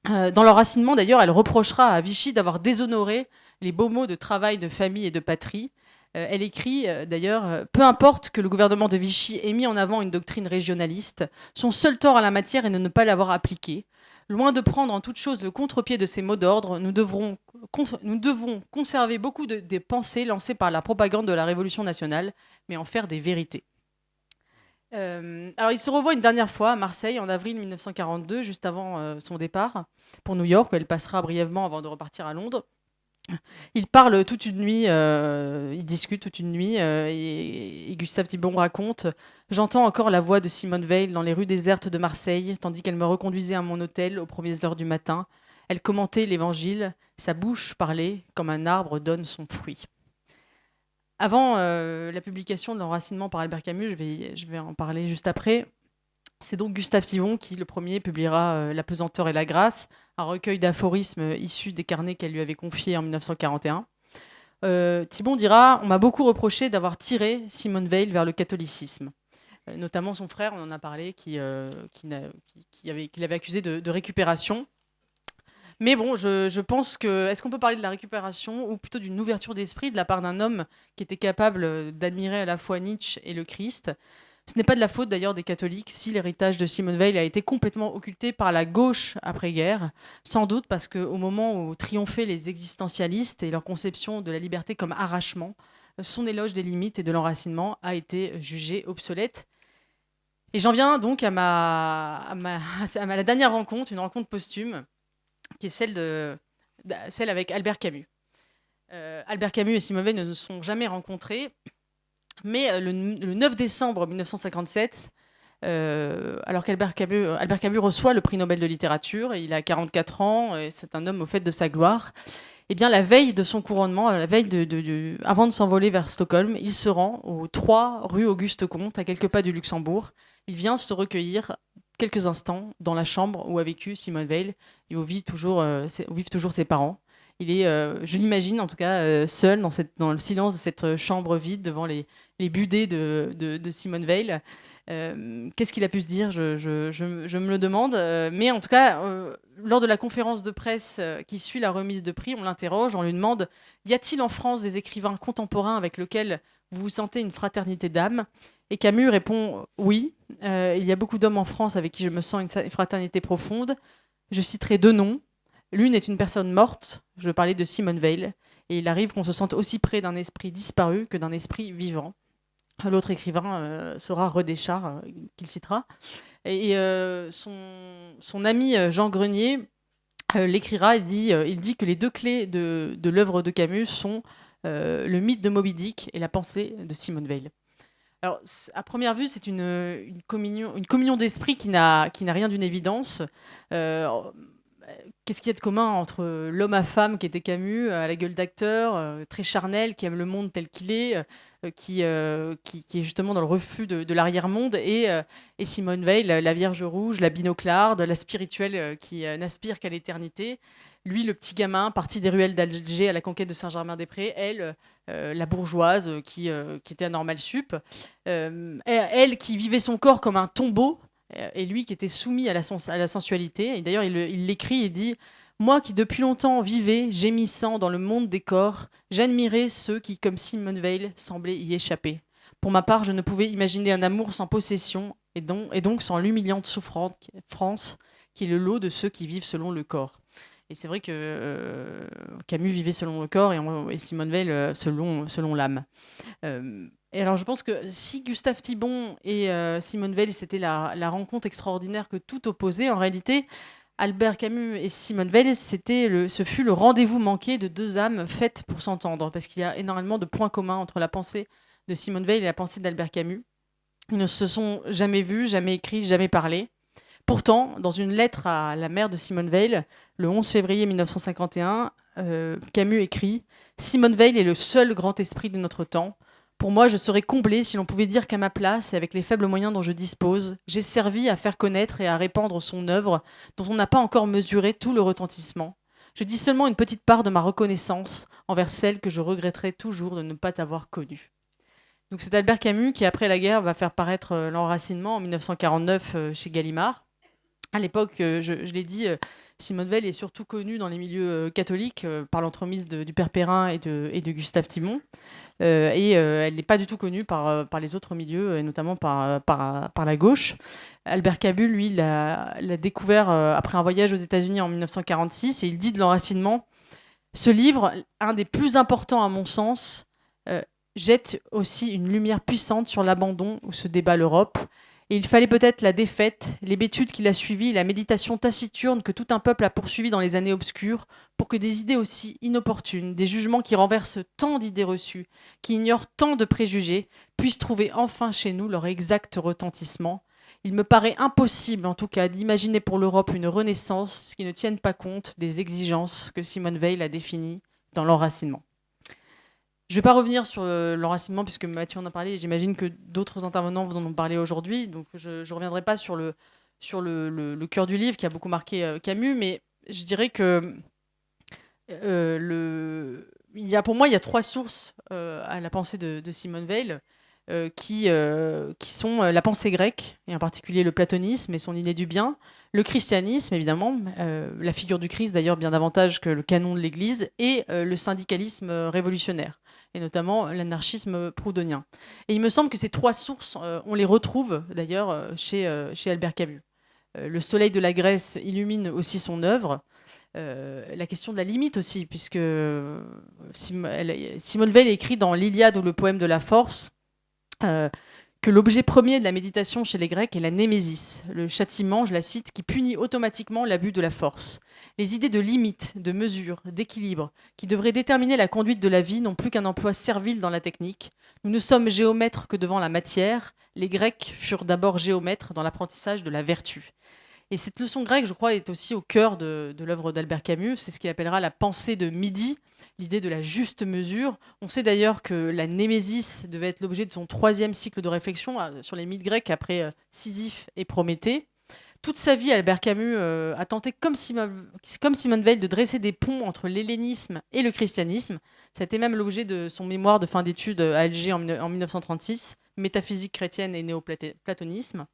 Dans l'enracinement, d'ailleurs, elle reprochera à Vichy d'avoir déshonoré les beaux mots de travail, de famille et de patrie. Elle écrit, d'ailleurs, « Peu importe que le gouvernement de Vichy ait mis en avant une doctrine régionaliste, son seul tort à la matière est de ne pas l'avoir appliquée. Loin de prendre en toute chose le contre-pied de ces mots d'ordre, nous devons conserver beaucoup des pensées lancées par la propagande de la Révolution nationale, mais en faire des vérités. » Alors, il se revoit une dernière fois à Marseille en avril 1942, juste avant son départ pour New York, où elle passera brièvement avant de repartir à Londres. Ils parlent toute une nuit, ils discutent toute une nuit, et Gustave Thibon raconte « J'entends encore la voix de Simone Veil dans les rues désertes de Marseille, tandis qu'elle me reconduisait à mon hôtel aux premières heures du matin. Elle commentait l'Évangile, sa bouche parlait comme un arbre donne son fruit. » Avant la publication de l'enracinement par Albert Camus, je vais en parler juste après, c'est donc Gustave Thibon qui, le premier, publiera La pesanteur et la grâce, un recueil d'aphorismes issus des carnets qu'elle lui avait confiés en 1941. Thibon dira « On m'a beaucoup reproché d'avoir tiré Simone Veil vers le catholicisme. notamment son frère, on en a parlé, qui l'avait accusé de récupération. Mais bon, je pense que... Est-ce qu'on peut parler de la récupération ou plutôt d'une ouverture d'esprit de la part d'un homme qui était capable d'admirer à la fois Nietzsche et le Christ? Ce n'est pas de la faute d'ailleurs des catholiques si l'héritage de Simone Veil a été complètement occulté par la gauche après-guerre, sans doute parce qu'au moment où triomphaient les existentialistes et leur conception de la liberté comme arrachement, son éloge des limites et de l'enracinement a été jugé obsolète. Et j'en viens donc la dernière rencontre, une rencontre posthume, qui est celle avec Albert Camus. Albert Camus et Simone Veil ne se sont jamais rencontrés, mais le 9 décembre 1957, alors qu'Albert Camus reçoit le prix Nobel de littérature, et il a 44 ans, et c'est un homme au fait de sa gloire, et bien la veille de son couronnement, la veille avant de s'envoler vers Stockholm, il se rend aux 3 rue Auguste Comte, à quelques pas du Luxembourg. Il vient se recueillir quelques instants dans la chambre où a vécu Simone Veil et où vivent toujours ses parents. Il est, je l'imagine en tout cas, seul dans le silence de cette chambre vide devant les budets de Simone Veil. Qu'est-ce qu'il a pu se dire, je me le demande. Mais en tout cas, lors de la conférence de presse qui suit la remise de prix, on l'interroge, on lui demande « Y a-t-il en France des écrivains contemporains avec lesquels vous vous sentez une fraternité d'âme ?» Et Camus répond « Oui, il y a beaucoup d'hommes en France avec qui je me sens une fraternité profonde. Je citerai 2 noms. L'une est une personne morte, je parlais de Simone Veil, et il arrive qu'on se sente aussi près d'un esprit disparu que d'un esprit vivant. » L'autre écrivain sera René Char, qu'il citera. Et son ami Jean Grenier l'écrira, il dit que les 2 clés de l'œuvre de Camus sont le mythe de Moby Dick et la pensée de Simone Veil. Alors, à première vue, c'est une communion d'esprit qui n'a rien d'une évidence. Qu'est-ce qu'il y a de commun entre l'homme à femme qui était Camus, à la gueule d'acteur, très charnel, qui aime le monde tel qu'il est, qui est justement dans le refus de l'arrière-monde, et Simone Veil, la Vierge Rouge, la binoclarde, la spirituelle qui n'aspire qu'à l'éternité. Lui, le petit gamin, parti des ruelles d'Alger à la conquête de Saint-Germain-des-Prés. Elle, la bourgeoise qui était à Normal Sup. Elle qui vivait son corps comme un tombeau, et lui qui était soumis à la sensualité. Et d'ailleurs, il l'écrit et dit « Moi qui depuis longtemps vivais, gémissant dans le monde des corps, j'admirais ceux qui, comme Simone Veil, semblaient y échapper. Pour ma part, je ne pouvais imaginer un amour sans possession, et donc sans l'humiliante souffrance qui est le lot de ceux qui vivent selon le corps. » Et c'est vrai que Camus vivait selon le corps et Simone Veil selon l'âme. Et alors je pense que si Gustave Thibon et Simone Veil, c'était la rencontre extraordinaire que tout opposait, en réalité, Albert Camus et Simone Veil, ce fut le rendez-vous manqué de 2 âmes faites pour s'entendre, parce qu'il y a énormément de points communs entre la pensée de Simone Veil et la pensée d'Albert Camus. Ils ne se sont jamais vus, jamais écrits, jamais parlé. Pourtant, dans une lettre à la mère de Simone Veil, le 11 février 1951, Camus écrit « Simone Veil est le seul grand esprit de notre temps. Pour moi, je serais comblé si l'on pouvait dire qu'à ma place et avec les faibles moyens dont je dispose, j'ai servi à faire connaître et à répandre son œuvre dont on n'a pas encore mesuré tout le retentissement. Je dis seulement une petite part de ma reconnaissance envers celle que je regretterai toujours de ne pas avoir connue. » Donc c'est Albert Camus qui, après la guerre, va faire paraître L'Enracinement en 1949 chez Gallimard. À l'époque, je l'ai dit, Simone Veil est surtout connue dans les milieux catholiques par l'entremise du Père Perrin et de Gustave Thibon. Elle n'est pas du tout connue par les autres milieux, et notamment par la gauche. Albert Camus, lui, l'a découvert après un voyage aux États-Unis en 1946, et il dit de L'Enracinement « Ce livre, un des plus importants à mon sens, jette aussi une lumière puissante sur l'abandon où se débat l'Europe. Et il fallait peut-être la défaite, l'hébétude qui l'a suivie, la méditation taciturne que tout un peuple a poursuivie dans les années obscures, pour que des idées aussi inopportunes, des jugements qui renversent tant d'idées reçues, qui ignorent tant de préjugés, puissent trouver enfin chez nous leur exact retentissement. Il me paraît impossible, en tout cas, d'imaginer pour l'Europe une renaissance qui ne tienne pas compte des exigences que Simone Veil a définies dans L'Enracinement. » Je ne vais pas revenir sur l'enracinement, puisque Mathieu en a parlé, et j'imagine que d'autres intervenants vous en ont parlé aujourd'hui, donc je ne reviendrai pas sur le cœur du livre qui a beaucoup marqué Camus, mais je dirais que pour moi, il y a 3 sources à la pensée de Simone Veil. qui sont la pensée grecque, et en particulier le platonisme et son idée du bien, le christianisme, évidemment, la figure du Christ d'ailleurs bien davantage que le canon de l'Église, et le syndicalisme révolutionnaire, et notamment l'anarchisme proudhonien. Et il me semble que ces trois sources, on les retrouve d'ailleurs chez Albert Camus. Le soleil de la Grèce illumine aussi son œuvre. La question de la limite aussi, puisque Simone Veil écrit dans l'Iliade ou le poème de la force que l'objet premier de la méditation chez les Grecs est la némésis, le châtiment, je la cite, qui punit automatiquement l'abus de la force. Les idées de limite, de mesure, d'équilibre, qui devraient déterminer la conduite de la vie, n'ont plus qu'un emploi servile dans la technique. Nous ne sommes géomètres que devant la matière. Les Grecs furent d'abord géomètres dans l'apprentissage de la vertu. Et cette leçon grecque, je crois, est aussi au cœur de l'œuvre d'Albert Camus. C'est ce qu'il appellera la pensée de midi, l'idée de la juste mesure. On sait d'ailleurs que la Némésis devait être l'objet de son troisième cycle de réflexion sur les mythes grecs après Sisyphe et Prométhée. Toute sa vie, Albert Camus a tenté, comme Simone Veil, de dresser des ponts entre l'hellénisme et le christianisme. C'était même l'objet de son mémoire de fin d'études à Alger en 1936, Métaphysique chrétienne et néoplatonisme.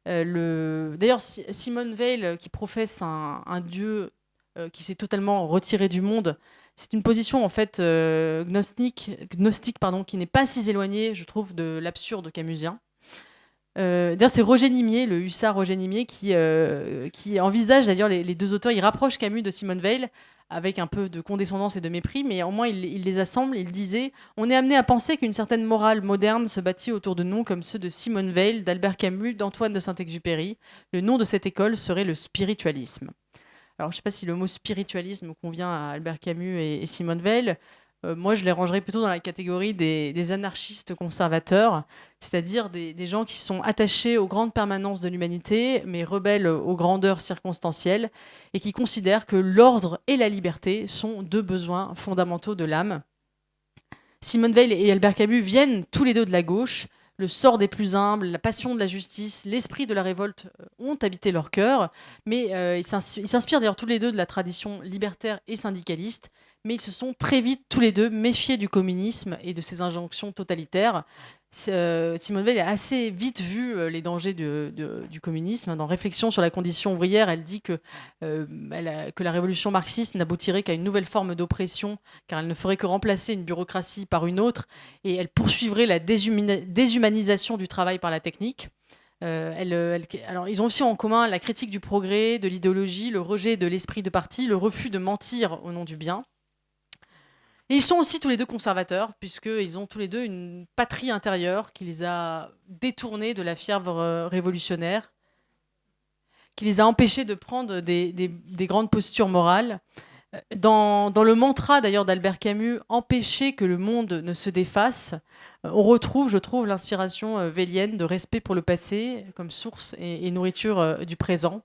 D'ailleurs, Simone Veil, qui professe un dieu qui s'est totalement retiré du monde, c'est une position en fait gnostique pardon, qui n'est pas si éloignée, je trouve, de l'absurde camusien. D'ailleurs, c'est Roger Nimier, le hussard Roger Nimier, qui envisage d'ailleurs les deux auteurs. Il rapproche Camus de Simone Veil avec un peu de condescendance et de mépris, mais au moins il les assemble. Il disait « On est amené à penser qu'une certaine morale moderne se bâtit autour de noms comme ceux de Simone Veil, d'Albert Camus, d'Antoine de Saint-Exupéry. Le nom de cette école serait le spiritualisme. » Alors, je ne sais pas si le mot spiritualisme convient à Albert Camus et Simone Veil. Moi, je les rangerais plutôt dans la catégorie des anarchistes conservateurs, c'est-à-dire des gens qui sont attachés aux grandes permanences de l'humanité, mais rebelles aux grandeurs circonstancielles, et qui considèrent que l'ordre et la liberté sont deux besoins fondamentaux de l'âme. Simone Veil et Albert Camus viennent tous les deux de la gauche. Le sort des plus humbles, la passion de la justice, l'esprit de la révolte ont habité leur cœur, mais ils s'inspirent d'ailleurs tous les deux de la tradition libertaire et syndicaliste, mais ils se sont très vite tous les deux méfiés du communisme et de ses injonctions totalitaires. Simone Veil a assez vite vu les dangers du communisme. Dans Réflexion sur la condition ouvrière, elle dit que la révolution marxiste n'aboutirait qu'à une nouvelle forme d'oppression, car elle ne ferait que remplacer une bureaucratie par une autre, et elle poursuivrait la déshumanisation du travail par la technique. Alors, ils ont aussi en commun la critique du progrès, de l'idéologie, le rejet de l'esprit de parti, le refus de mentir au nom du bien. Et ils sont aussi tous les deux conservateurs, puisqu'ils ont tous les deux une patrie intérieure qui les a détournés de la fièvre révolutionnaire, qui les a empêchés de prendre des grandes postures morales. Dans le mantra d'ailleurs d'Albert Camus, empêcher que le monde ne se défasse, on retrouve, je trouve, l'inspiration vélienne de respect pour le passé comme source et nourriture du présent.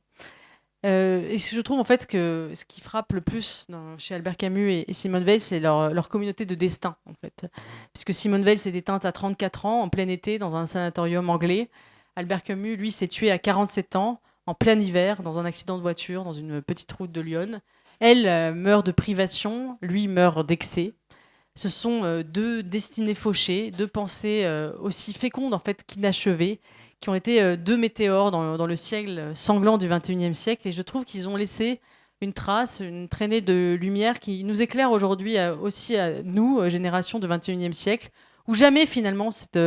Et je trouve en fait que ce qui frappe le plus chez Albert Camus et Simone Veil, c'est leur communauté de destin, en fait. Puisque Simone Veil s'est éteinte à 34 ans, en plein été, dans un sanatorium anglais. Albert Camus, lui, s'est tué à 47 ans, en plein hiver, dans un accident de voiture, dans une petite route de Lyon. Elle meurt de privation, lui meurt d'excès. Ce sont deux destinées fauchées, deux pensées aussi fécondes en fait qu'inachevées, qui ont été deux météores dans le siècle sanglant du XXIe siècle. Et je trouve qu'ils ont laissé une trace, une traînée de lumière qui nous éclaire aujourd'hui aussi à nous, génération du XXIe siècle, où jamais finalement cet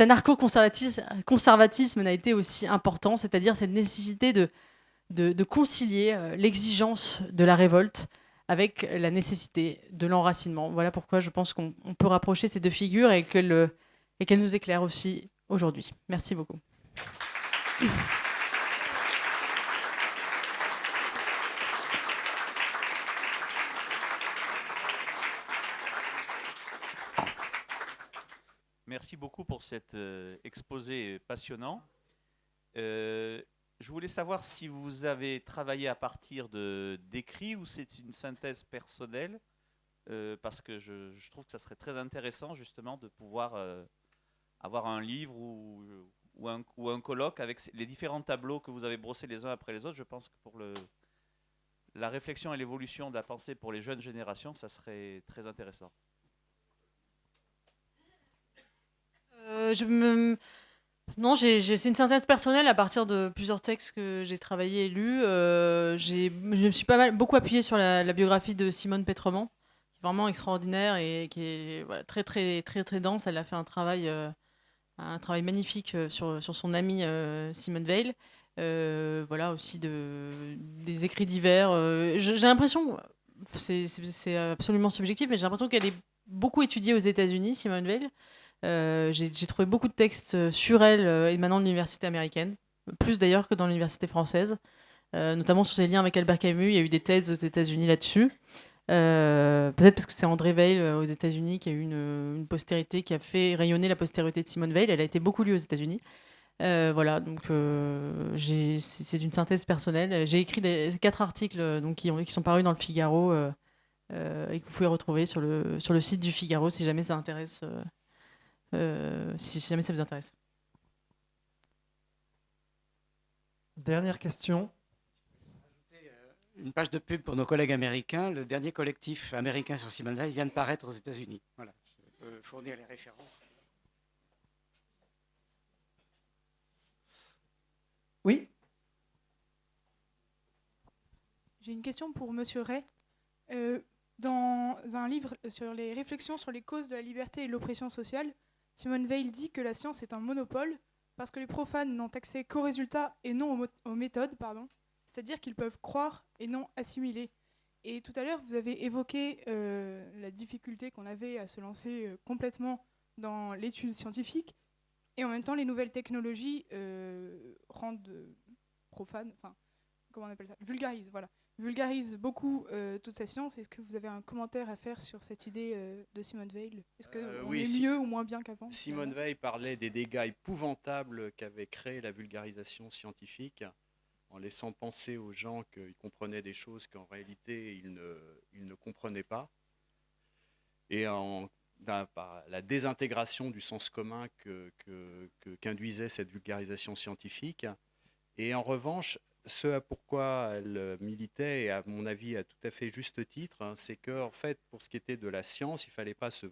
anarcho-conservatisme n'a été aussi important, c'est-à-dire cette nécessité de concilier l'exigence de la révolte avec la nécessité de l'enracinement. Voilà pourquoi je pense qu'on peut rapprocher ces deux figures et qu'elles nous éclairent aussi aujourd'hui. Merci beaucoup. Merci beaucoup pour cet exposé passionnant. Je voulais savoir si vous avez travaillé à partir d'écrits ou c'est une synthèse personnelle, parce que je trouve que ça serait très intéressant justement de pouvoir avoir un livre ou un colloque avec les différents tableaux que vous avez brossés les uns après les autres. Je pense que pour la réflexion et l'évolution de la pensée pour les jeunes générations, ça serait très intéressant. Je me Non, c'est une synthèse personnelle à partir de plusieurs textes que j'ai travaillés et lus. Je me suis beaucoup appuyée sur la biographie de Simone Pétremont, qui est vraiment extraordinaire et qui est voilà, très, très, très, très dense. Elle a fait un travail magnifique sur son amie Simone Veil. Voilà, aussi des écrits divers. J'ai l'impression, c'est absolument subjectif, mais j'ai l'impression qu'elle est beaucoup étudiée aux États-Unis, Simone Veil. J'ai trouvé beaucoup de textes sur elle émanant de l'université américaine, plus d'ailleurs que dans l'université française, notamment sur ses liens avec Albert Camus. Il y a eu des thèses aux États-Unis là-dessus. Peut-être parce que c'est André Weil aux États-Unis qui a eu une postérité, qui a fait rayonner la postérité de Simone Veil. Elle a été beaucoup lue aux États-Unis. Voilà, donc c'est une synthèse personnelle. J'ai écrit 4 articles qui sont parus dans le Figaro et que vous pouvez retrouver sur le site du Figaro si jamais ça intéresse. Si jamais ça vous intéresse. Dernière question. Une page de pub pour nos collègues américains. Le dernier collectif américain sur Simone Veil vient de paraître aux États-Unis. Voilà, je peux fournir les références. Oui. J'ai une question pour Monsieur Ray. Dans un livre sur les réflexions sur les causes de la liberté et de l'oppression sociale, Simone Veil dit que la science est un monopole parce que les profanes n'ont accès qu'aux résultats et non aux méthodes, c'est-à-dire qu'ils peuvent croire et non assimiler. Et tout à l'heure, vous avez évoqué la difficulté qu'on avait à se lancer complètement dans l'étude scientifique, et en même temps, les nouvelles technologies rendent profanes, enfin, comment on appelle ça, vulgarise beaucoup toute cette science. Est-ce que vous avez un commentaire à faire sur cette idée de Simone Veil? Est-ce qu'on est mieux ou moins bien qu'avant? Simone Veil parlait des dégâts épouvantables qu'avait créé la vulgarisation scientifique, en laissant penser aux gens qu'ils comprenaient des choses qu'en réalité ils ne comprenaient pas, et par la désintégration du sens commun qu'induisait cette vulgarisation scientifique. Et en revanche, ce à pourquoi elle militait, et à mon avis à tout à fait juste titre, c'est qu'en fait, pour ce qui était de la science, il ne fallait pas se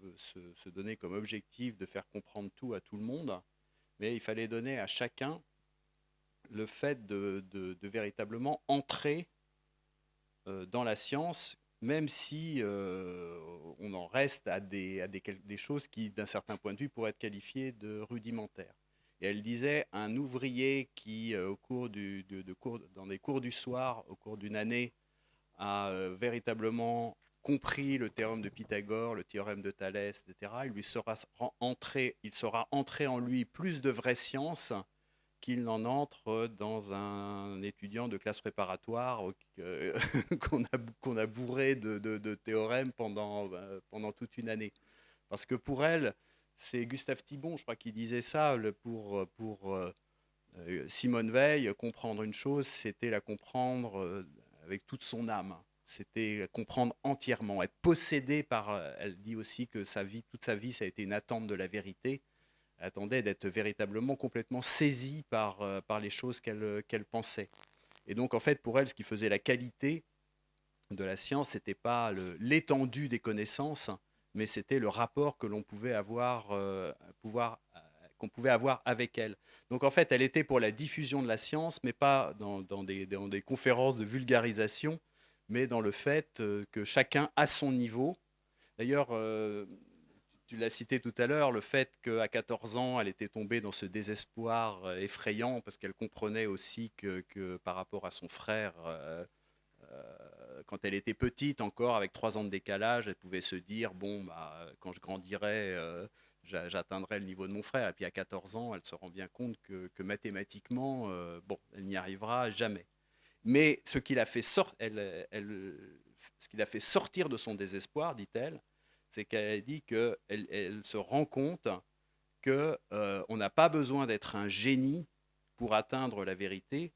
donner comme objectif de faire comprendre tout à tout le monde, mais il fallait donner à chacun le fait de véritablement entrer dans la science, même si on en reste à des choses qui, d'un certain point de vue, pourraient être qualifiées de rudimentaires. Et elle disait, un ouvrier qui, dans des cours du soir, au cours d'une année, a véritablement compris le théorème de Pythagore, le théorème de Thalès, etc., il sera entré en lui plus de vraie science qu'il n'en entre dans un étudiant de classe préparatoire qu'on a bourré de théorèmes pendant toute une année. Parce que pour elle, c'est Gustave Thibon, je crois, qui disait ça, pour Simone Veil, comprendre une chose, c'était la comprendre avec toute son âme. C'était la comprendre entièrement, être possédé par... Elle dit aussi que toute sa vie, ça a été une attente de la vérité. Elle attendait d'être véritablement complètement saisie par les choses qu'elle pensait. Et donc, en fait, pour elle, ce qui faisait la qualité de la science, ce n'était pas l'étendue des connaissances, mais c'était le rapport que l'on pouvait avoir, qu'on pouvait avoir avec elle. Donc en fait, elle était pour la diffusion de la science, mais pas dans des conférences de vulgarisation, mais dans le fait que chacun à son niveau. D'ailleurs, tu l'as cité tout à l'heure, le fait qu'à 14 ans, elle était tombée dans ce désespoir effrayant, parce qu'elle comprenait aussi que par rapport à son frère, quand elle était petite encore, avec 3 ans de décalage, elle pouvait se dire, bon, quand je grandirai, j'atteindrai le niveau de mon frère. Et puis à 14 ans, elle se rend bien compte que mathématiquement, elle n'y arrivera jamais. Mais ce qui l'a fait, sortir de son désespoir, dit-elle, c'est qu'elle a dit qu'elle se rend compte qu'on n'a pas besoin d'être un génie pour atteindre la vérité.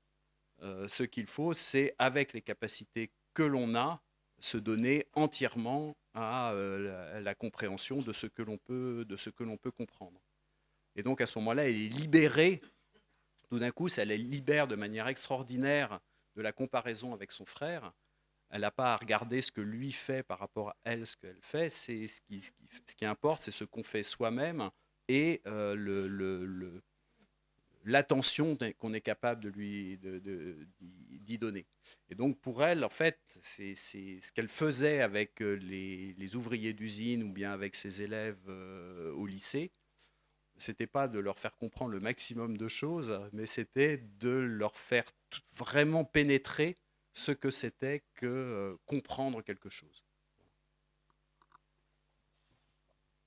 Ce qu'il faut, c'est, avec les capacités que l'on a, se donner entièrement à la compréhension de ce que l'on peut comprendre. Et donc à ce moment-là, elle est libérée. Tout d'un coup, ça la libère de manière extraordinaire de la comparaison avec son frère. Elle n'a pas à regarder ce que lui fait par rapport à elle, ce qu'elle fait. Ce qui importe, c'est ce qu'on fait soi-même et l'attention qu'on est capable d'y donner. Et donc pour elle, en fait, c'est ce qu'elle faisait avec les ouvriers d'usine ou bien avec ses élèves au lycée. C'était pas de leur faire comprendre le maximum de choses, mais c'était de leur faire vraiment pénétrer ce que c'était que comprendre quelque chose.